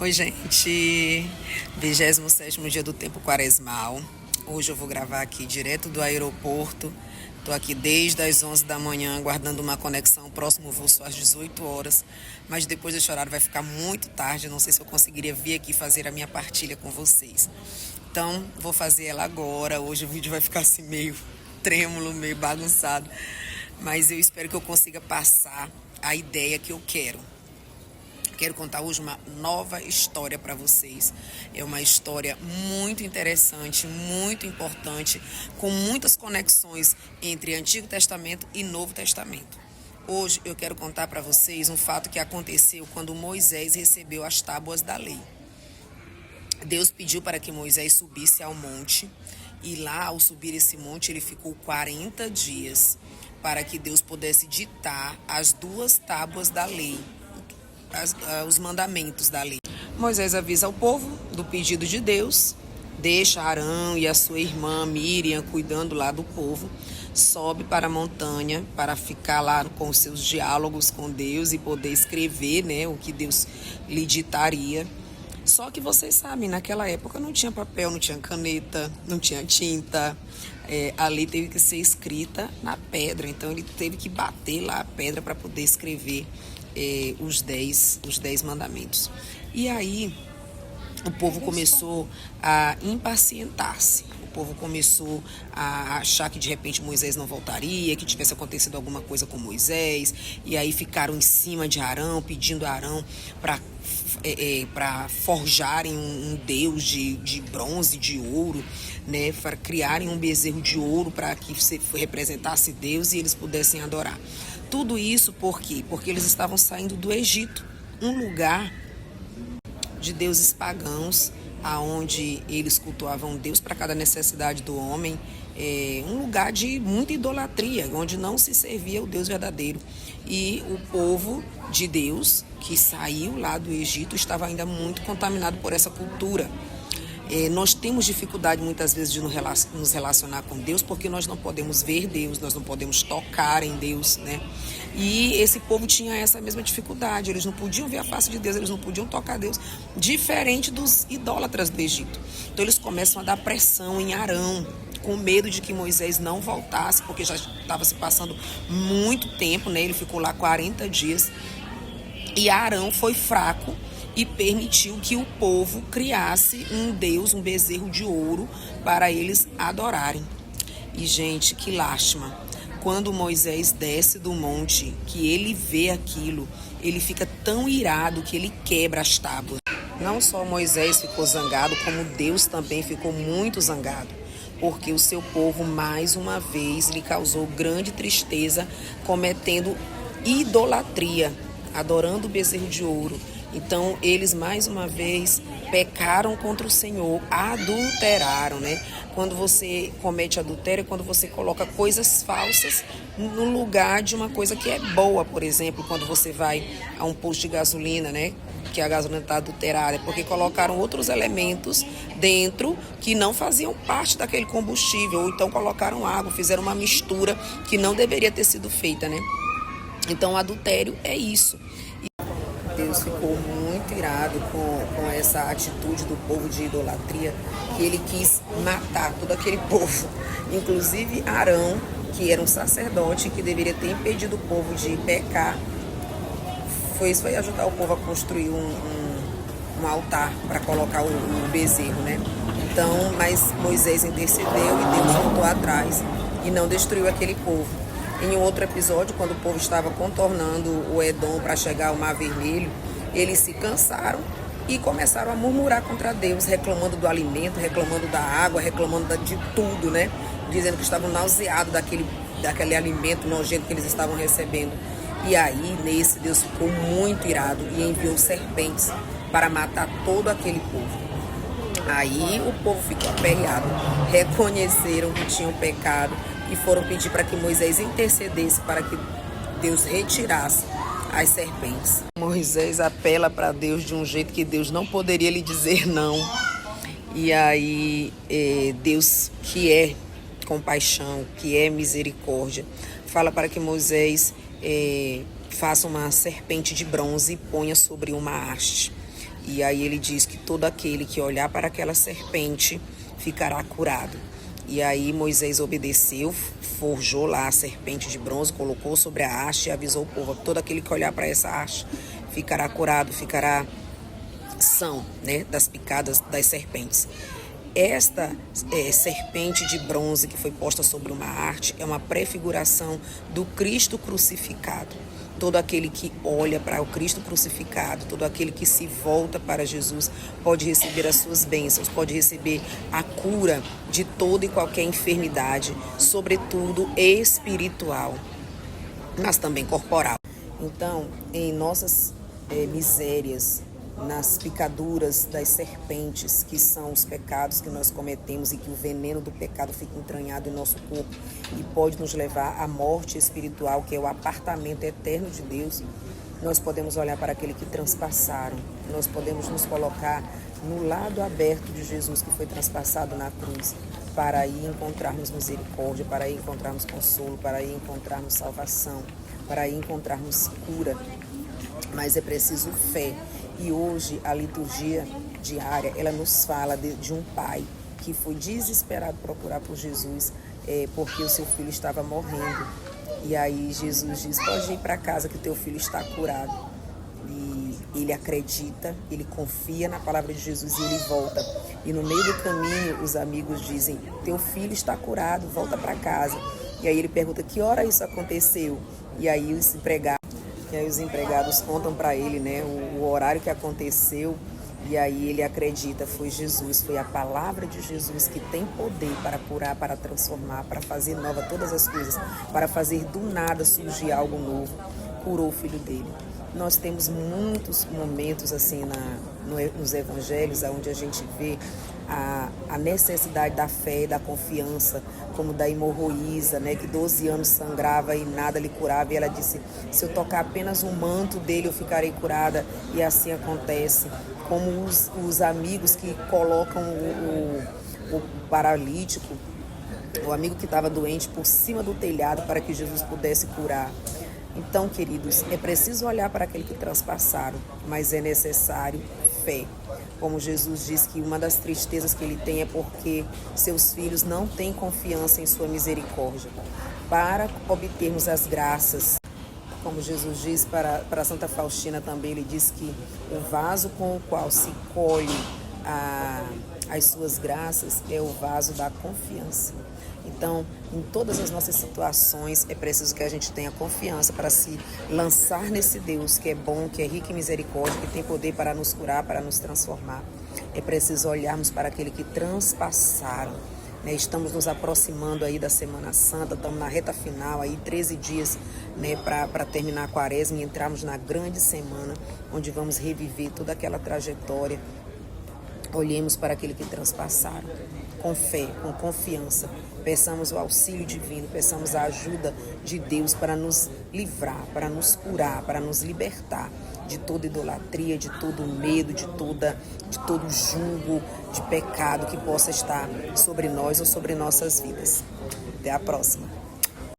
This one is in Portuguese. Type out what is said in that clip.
Oi, gente. 27º dia do tempo quaresmal. Hoje eu vou gravar aqui direto do aeroporto. Estou aqui desde as 11 da manhã, aguardando uma conexão. O próximo voo só às 18 horas. Mas depois desse horário vai ficar muito tarde. Não sei se eu conseguiria vir aqui fazer a minha partilha com vocês. Então, vou fazer ela agora. Hoje o vídeo vai ficar assim meio trêmulo, meio bagunçado. Mas eu espero que eu consiga passar a ideia que eu quero. Quero contar hoje uma nova história para vocês. É uma história muito interessante, muito importante, com muitas conexões entre Antigo Testamento e Novo Testamento. Hoje eu quero contar para vocês um fato que aconteceu quando Moisés recebeu as tábuas da lei. Deus pediu para que Moisés subisse ao monte e lá, ao subir esse monte, ele ficou 40 dias para que Deus pudesse ditar as 2 tábuas da lei. Os mandamentos da lei. Moisés avisa ao povo do pedido de Deus, deixa Arão e a sua irmã Miriam cuidando lá do povo, sobe para a montanha para ficar lá com os seus diálogos com Deus e poder escrever, o que Deus lhe ditaria. Só que vocês sabem, naquela época não tinha papel, não tinha caneta, não tinha tinta. A lei teve que ser escrita na pedra, então ele teve que bater lá a pedra para poder escrever os 10 mandamentos. E aí o povo começou a impacientar-se. O povo começou a achar que de repente Moisés não voltaria, que tivesse acontecido alguma coisa com Moisés. E aí ficaram em cima de Arão, pedindo a Arão para forjarem um deus de bronze, de ouro, para criarem um bezerro de ouro para que representasse Deus e eles pudessem adorar. Tudo isso por quê? Porque eles estavam saindo do Egito, um lugar de deuses pagãos, aonde eles cultuavam Deus para cada necessidade do homem, um lugar de muita idolatria, onde não se servia o Deus verdadeiro. E o povo de Deus, que saiu lá do Egito, estava ainda muito contaminado por essa cultura. Nós temos dificuldade muitas vezes de nos relacionar com Deus porque nós não podemos ver Deus, nós não podemos tocar em Deus, E esse povo tinha essa mesma dificuldade, eles não podiam ver a face de Deus, eles não podiam tocar Deus, diferente dos idólatras do Egito. Então eles começam a dar pressão em Arão, com medo de que Moisés não voltasse, porque já estava se passando muito tempo, Ele ficou lá 40 dias, e Arão foi fraco e permitiu que o povo criasse um deus, um bezerro de ouro para eles adorarem. E, gente, que lástima. Quando Moisés desce do monte, que ele vê aquilo, ele fica tão irado que ele quebra as tábuas. Não só Moisés ficou zangado, como Deus também ficou muito zangado, porque o seu povo, mais uma vez, lhe causou grande tristeza, cometendo idolatria, adorando o bezerro de ouro. Então, eles, mais uma vez, pecaram contra o Senhor, adulteraram, Quando você comete adultério, é quando você coloca coisas falsas no lugar de uma coisa que é boa. Por exemplo, quando você vai a um posto de gasolina, que a gasolina está adulterada, é porque colocaram outros elementos dentro que não faziam parte daquele combustível, ou então colocaram água, fizeram uma mistura que não deveria ter sido feita, Então, o adultério é isso. Deus ficou muito irado com essa atitude do povo de idolatria, que ele quis matar todo aquele povo, inclusive Arão, que era um sacerdote que deveria ter impedido o povo de pecar, foi ajudar o povo a construir um altar para colocar o bezerro, Então, mas Moisés intercedeu e Deus voltou atrás e não destruiu aquele povo. Em um outro episódio, quando o povo estava contornando o Edom para chegar ao Mar Vermelho, eles se cansaram e começaram a murmurar contra Deus, reclamando do alimento, reclamando da água, reclamando de tudo, Dizendo que estavam nauseados daquele alimento nojento que eles estavam recebendo. E aí, Deus ficou muito irado e enviou serpentes para matar todo aquele povo. Aí o povo ficou aperreado, reconheceram que tinham pecado e foram pedir para que Moisés intercedesse para que Deus retirasse as serpentes. Moisés apela para Deus de um jeito que Deus não poderia lhe dizer não. E aí Deus, que é compaixão, que é misericórdia, fala para que Moisés faça uma serpente de bronze e ponha sobre uma haste. E aí ele diz que todo aquele que olhar para aquela serpente ficará curado. E aí Moisés obedeceu, forjou lá a serpente de bronze, colocou sobre a haste e avisou o povo: todo aquele que olhar para essa haste ficará curado, ficará são, né, das picadas das serpentes. Esta serpente de bronze que foi posta sobre uma haste é uma prefiguração do Cristo crucificado. Todo aquele que olha para o Cristo crucificado, todo aquele que se volta para Jesus, pode receber as suas bênçãos, pode receber a cura de toda e qualquer enfermidade, sobretudo espiritual, mas também corporal. Então, em nossas misérias, nas picaduras das serpentes, que são os pecados que nós cometemos e que o veneno do pecado fica entranhado em nosso corpo e pode nos levar à morte espiritual, que é o apartamento eterno de Deus, nós podemos olhar para aquele que transpassaram, nós podemos nos colocar no lado aberto de Jesus que foi transpassado na cruz, para aí encontrarmos misericórdia, para aí encontrarmos consolo, para aí encontrarmos salvação, para aí encontrarmos cura. Mas é preciso fé. E hoje a liturgia diária, ela nos fala de um pai que foi desesperado procurar por Jesus porque o seu filho estava morrendo. E aí Jesus diz: pode ir para casa que teu filho está curado. E ele acredita, ele confia na palavra de Jesus e ele volta. E no meio do caminho os amigos dizem: teu filho está curado, volta para casa. E aí ele pergunta: que hora isso aconteceu? E aí os empregados contam para ele, né, o horário que aconteceu. E aí ele acredita: foi Jesus, foi a palavra de Jesus que tem poder para curar, para transformar, para fazer nova todas as coisas, para fazer do nada surgir algo novo. Curou o filho dele. Nós temos muitos momentos assim nos evangelhos onde a gente vê a necessidade da fé e da confiança, como da hemorroísa, né, que 12 anos sangrava e nada lhe curava, e ela disse: se eu tocar apenas um manto dele eu ficarei curada, e assim acontece. Como os amigos que colocam o paralítico, o amigo que estava doente, por cima do telhado para que Jesus pudesse curar. Então, queridos, é preciso olhar para aquele que transpassaram, mas é necessário fé. Como Jesus diz que uma das tristezas que ele tem é porque seus filhos não têm confiança em sua misericórdia. Para obtermos as graças, como Jesus diz para Santa Faustina também, ele diz que o vaso com o qual se colhe as suas graças é o vaso da confiança. Então, em todas as nossas situações, é preciso que a gente tenha confiança para se lançar nesse Deus que é bom, que é rico em misericórdia, que tem poder para nos curar, para nos transformar. É preciso olharmos para aquele que transpassaram. Né? Estamos nos aproximando aí da Semana Santa, estamos na reta final, aí 13 dias, né, para terminar a Quaresma e entrarmos na grande semana, onde vamos reviver toda aquela trajetória. Olhemos para aquele que transpassaram, com fé, com confiança. Peçamos o auxílio divino, peçamos a ajuda de Deus para nos livrar, para nos curar, para nos libertar de toda idolatria, de todo medo, de todo julgo de pecado que possa estar sobre nós ou sobre nossas vidas. Até a próxima.